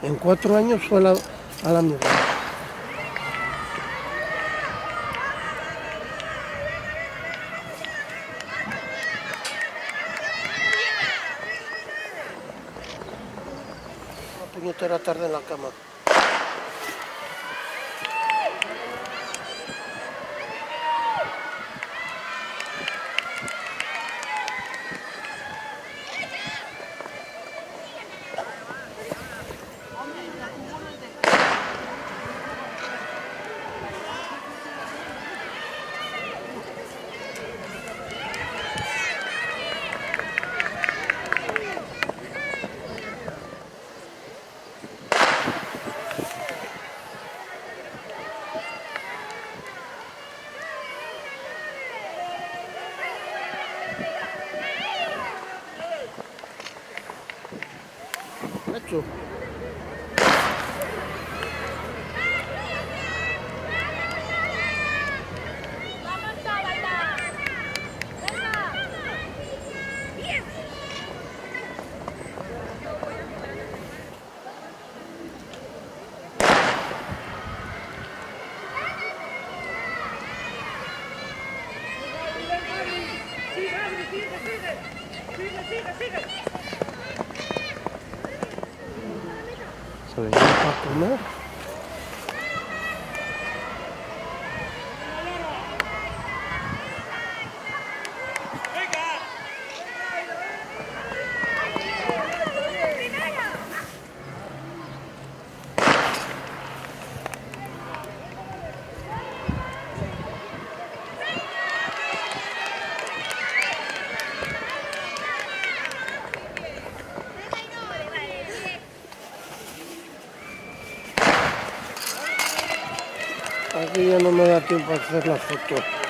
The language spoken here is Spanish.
En 4 años fue a la mierda. Una puñetera tarde en la cama. Hecho. Se venía para comer. Aquí ya no me da tiempo a hacer la foto.